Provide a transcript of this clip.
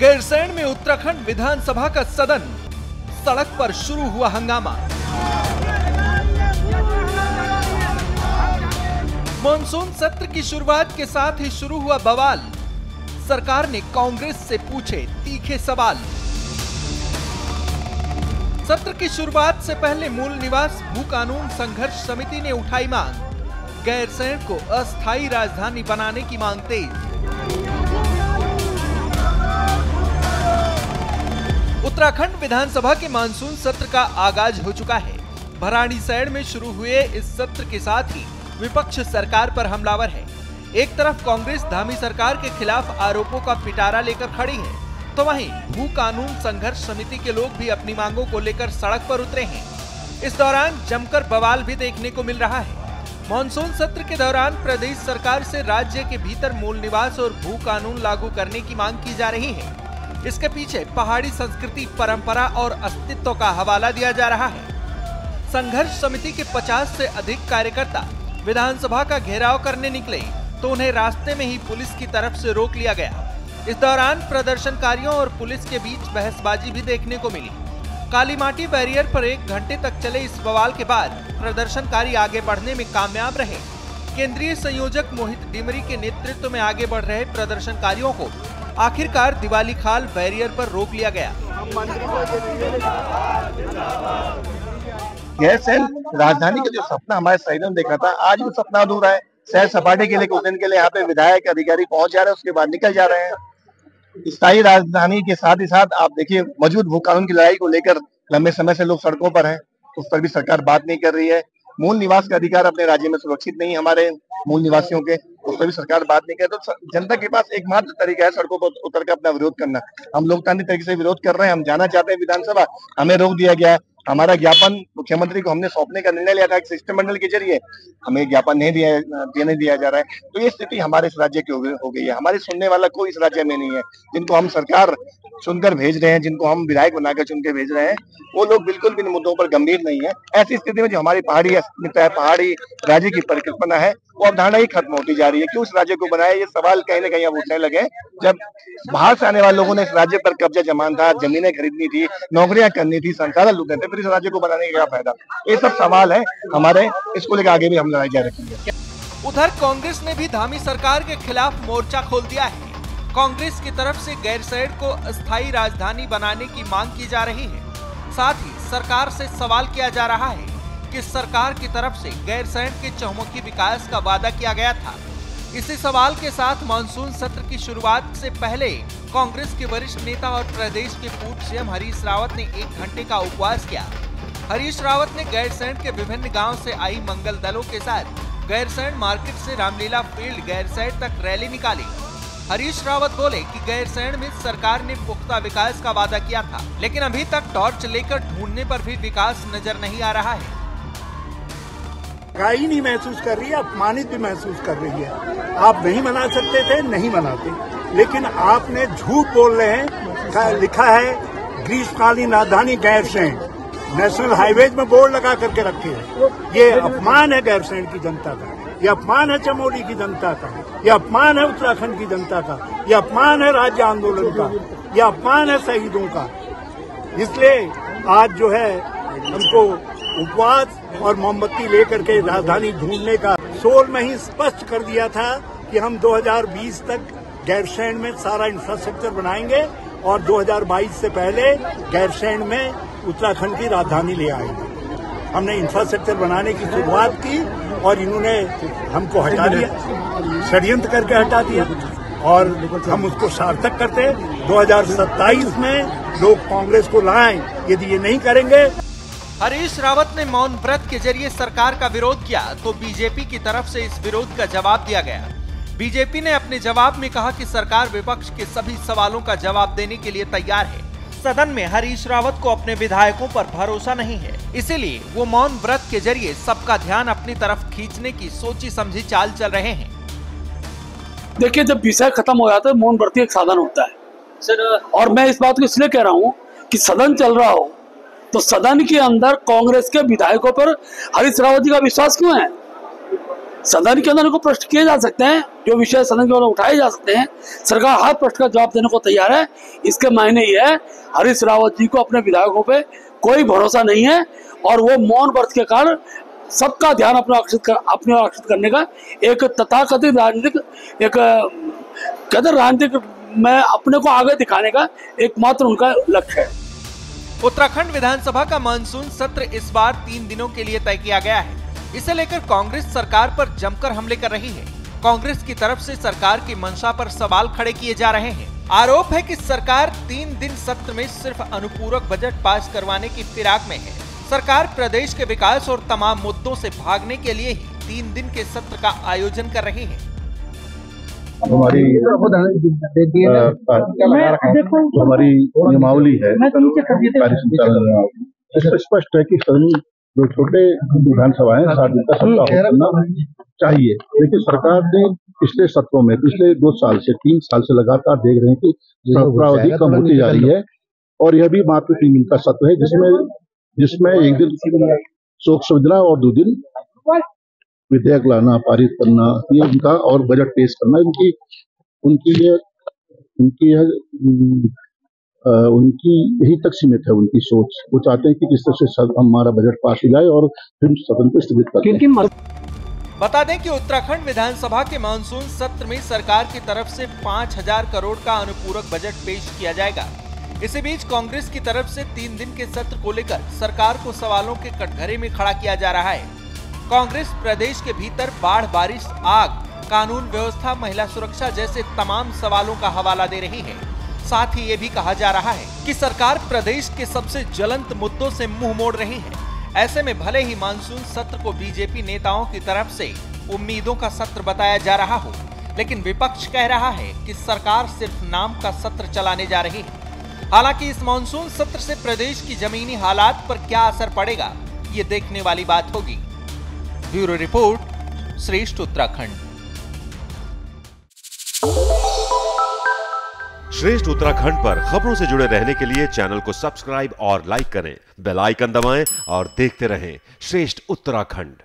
गैरसैंण में उत्तराखंड विधानसभा का सदन, सड़क पर शुरू हुआ हंगामा। मॉनसून सत्र की शुरुआत के साथ ही शुरू हुआ बवाल। सरकार ने कांग्रेस से पूछे तीखे सवाल। सत्र की शुरुआत से पहले मूल निवास भू कानून संघर्ष समिति ने उठाई मांग। गैरसैंण को अस्थायी राजधानी बनाने की मांग तेज। उत्तराखंड विधानसभा के मानसून सत्र का आगाज हो चुका है। भराड़ीसैंण में शुरू हुए इस सत्र के साथ ही विपक्ष सरकार पर हमलावर है। एक तरफ कांग्रेस धामी सरकार के खिलाफ आरोपों का पिटारा लेकर खड़ी है, तो वहीं भू कानून संघर्ष समिति के लोग भी अपनी मांगों को लेकर सड़क पर उतरे हैं। इस दौरान जमकर बवाल भी देखने को मिल रहा है। मानसून सत्र के दौरान प्रदेश सरकार से राज्य के भीतर मूल निवास और भू कानून लागू करने की मांग की जा रही है। इसके पीछे पहाड़ी संस्कृति, परंपरा और अस्तित्व का हवाला दिया जा रहा है। संघर्ष समिति के 50 से अधिक कार्यकर्ता विधानसभा का घेराव करने निकले तो उन्हें रास्ते में ही पुलिस की तरफ से रोक लिया गया। इस दौरान प्रदर्शनकारियों और पुलिस के बीच बहसबाजी भी देखने को मिली। कालीमाटी बैरियर पर 1 घंटे तक चले इस बवाल के बाद प्रदर्शनकारी आगे बढ़ने में कामयाब रहे। केंद्रीय संयोजक मोहित डिमरी के नेतृत्व में आगे बढ़ रहे प्रदर्शनकारियों को आखिरकार दिवाली खाल बैरियर पर रोक लिया गया। गैरसैंण राजधानी का जो सपना हमारे शहीदों ने देखा था, आज वो सपना अधूरा है। सैर सपाटे के लिए कुछ दिन के लिए यहाँ पे विधायक अधिकारी पहुंच जा रहे हैं, उसके बाद निकल जा रहे हैं। स्थायी राजधानी के साथ ही साथ आप देखिए मौजूद भू कानून की लड़ाई को लेकर लंबे समय से लोग सड़कों पर हैं, उस पर भी सरकार बात नहीं कर रही है। मूल निवास का अधिकार अपने राज्य में सुरक्षित नहीं हमारे मूल निवासियों के, उस पर भी सरकार बात नहीं करे। तो जनता के पास एकमात्र तरीका है सड़कों पर उतर कर अपना विरोध करना। हम लोकतांत्रिक तरीके से विरोध कर रहे हैं। हम जाना चाहते हैं विधानसभा, हमें रोक दिया गया है। हमारा ज्ञापन मुख्यमंत्री को हमने सौंपने का निर्णय लिया था कि शिष्टमंडल के जरिए, हमें ज्ञापन नहीं दिया जा रहा है। तो ये स्थिति हमारे इस राज्य की हो गई है। हमारे सुनने वाला कोई इस राज्य में नहीं है। जिनको हम सरकार चुनकर भेज रहे हैं, जिनको हम विधायक बनाकर चुन के भेज रहे हैं, वो लोग बिल्कुल भी इन मुद्दों पर गंभीर नहीं है। ऐसी स्थिति में जो हमारी पहाड़ी अस्मिता है, पहाड़ी राज्य की परिकल्पना है, वो अवधारणा ही खत्म होती जा रही है। क्यों इस राज्य को बनाया, ये सवाल कहीं ना कहीं अब उठने लगे। जब बाहर से आने वाले लोगों ने इस राज्य पर कब्जा जमान था, जमीनें खरीदनी थी, नौकरियां करनी थी, संसाधन लूटने थे, फिर इस राज्य को बनाने का क्या फायदा? ये सब सवाल है हमारे, इसको लेकर आगे भी हम लड़ाई जारी रखेंगे। उधर कांग्रेस ने भी धामी सरकार के खिलाफ मोर्चा खोल दिया है। कांग्रेस की तरफ से गैरसैंण को अस्थायी राजधानी बनाने की मांग की जा रही है। साथ ही सरकार से सवाल किया जा रहा है कि सरकार की तरफ से गैरसैंण के चहुमुखी विकास का वादा किया गया था। इसी सवाल के साथ मानसून सत्र की शुरुआत से पहले कांग्रेस के वरिष्ठ नेता और प्रदेश के पूर्व सीएम हरीश रावत ने 1 घंटे का उपवास किया। हरीश रावत ने गैरसैंण के विभिन्न गाँव से आई मंगल दलों के साथ गैरसैंण मार्केट से रामलीला फील्ड गैरसैंण तक रैली निकाली। हरीश रावत बोले कि गैरसैंण में सरकार ने पुख्ता विकास का वादा किया था, लेकिन अभी तक टॉर्च लेकर ढूंढने पर भी विकास नजर नहीं आ रहा है। नहीं महसूस कर रही है, अपमानित भी महसूस कर रही है। आप नहीं मना सकते थे, नहीं मनाते, लेकिन आपने झूठ बोल रहे हैं। लिखा है ग्रीष्मकालीन राजधानी गैरसैंण, नेशनल हाईवेज में बोर्ड लगा करके रखे हैं। ये अपमान है गैरसैंण की जनता का, ये अपमान है चमोली की जनता का, ये अपमान है उत्तराखंड की जनता का, ये अपमान है राज्य आंदोलन का, ये अपमान है शहीदों का। इसलिए आज जो है हमको उपवास और मोमबत्ती लेकर के राजधानी ढूंढने का 16 में ही स्पष्ट कर दिया था कि हम 2020 तक गैरसैंण में सारा इंफ्रास्ट्रक्चर बनाएंगे और 2022 से पहले गैरसैंण में उत्तराखंड की राजधानी ले आएंगे। हमने इंफ्रास्ट्रक्चर बनाने की शुरुआत की और इन्होंने हमको हटा दिया, षड्यंत्र करके हटा दिया और हम उसको सार्थक करते 2027 में लोग कांग्रेस को लाएं। यदि ये नहीं करेंगे। हरीश रावत ने मौन व्रत के जरिए सरकार का विरोध किया तो बीजेपी की तरफ से इस विरोध का जवाब दिया गया। बीजेपी ने अपने जवाब में कहा कि सरकार विपक्ष के सभी सवालों का जवाब देने के लिए तैयार है। सदन में हरीश रावत को अपने विधायकों पर भरोसा नहीं है, इसीलिए वो मौन व्रत के जरिए सबका ध्यान अपनी तरफ खींचने की सोची समझी चाल चल रहे हैं। देखिए, जब विषय खत्म हो जाता है, मौन व्रत एक साधन होता है सर। और मैं इस बात को इसलिए कह रहा हूँ कि सदन चल रहा हो तो सदन के अंदर कांग्रेस के विधायकों पर हरीश रावत जी का विश्वास क्यों है? सदन के अंदर को प्रश्न किए जा सकते हैं, जो विषय सदन के अंदर उठाए जा सकते हैं, सरकार हर प्रश्न का जवाब देने को तैयार है। इसके मायने ये है हरीश रावत जी को अपने विधायकों पे कोई भरोसा नहीं है और वो मौन व्रत के कारण सबका ध्यान अपने आकर्षित करने का एक तथाकथित राजनीतिक में अपने को आगे दिखाने का एकमात्र उनका लक्ष्य है। उत्तराखंड विधानसभा का मानसून सत्र इस बार 3 दिनों के लिए तय किया गया है। इसे लेकर कांग्रेस सरकार पर जमकर हमले कर रही है। कांग्रेस की तरफ से सरकार की मंशा पर सवाल खड़े किए जा रहे हैं। आरोप है कि सरकार 3 दिन सत्र में सिर्फ अनुपूरक बजट पास करवाने की फिराक में है। सरकार प्रदेश के विकास और तमाम मुद्दों से भागने के लिए ही 3 दिन के सत्र का आयोजन कर रही है। हमारी नियमावली है, कार्य संचालन स्पष्ट है कि सदन जो छोटे विधानसभा है 7 दिन का सत्र होना चाहिए। लेकिन सरकार ने पिछले सत्रों में पिछले 2 साल से 3 साल से लगातार देख रहे हैं कि सत्रावधि कम होती जा रही है और यह भी मात्र 3 दिन का सत्र है, जिसमें एक दिन शोक संवेदना और 2 दिन विधेयक लाना, पारित करना, ये उनका और बजट पेश करना उनकी यही तक सीमित है। उनकी सोच, वो चाहते हैं कि किस तरह से हमारा बजट पास हो जाए और फिर सदन को स्थगित कर दें। बता दें कि उत्तराखंड विधानसभा के मानसून सत्र में सरकार की तरफ से 5000 करोड़ का अनुपूरक बजट पेश किया जाएगा। इसी बीच कांग्रेस की तरफ से 3 दिन के सत्र को लेकर सरकार को सवालों के कटघरे में खड़ा किया जा रहा है। कांग्रेस प्रदेश के भीतर बाढ़, बारिश, आग, कानून व्यवस्था, महिला सुरक्षा जैसे तमाम सवालों का हवाला दे रही है। साथ ही ये भी कहा जा रहा है कि सरकार प्रदेश के सबसे ज्वलंत मुद्दों से मुंह मोड़ रही है। ऐसे में भले ही मानसून सत्र को बीजेपी नेताओं की तरफ से उम्मीदों का सत्र बताया जा रहा हो, लेकिन विपक्ष कह रहा है कि सरकार सिर्फ नाम का सत्र चलाने जा रही है। हालांकि इस मानसून सत्र से प्रदेश की जमीनी हालात पर क्या असर पड़ेगा, ये देखने वाली बात होगी। ब्यूरो रिपोर्ट, श्रेष्ठ उत्तराखंड। श्रेष्ठ उत्तराखंड पर खबरों से जुड़े रहने के लिए चैनल को सब्सक्राइब और लाइक करें, बेल आइकन दबाएं और देखते रहें श्रेष्ठ उत्तराखंड।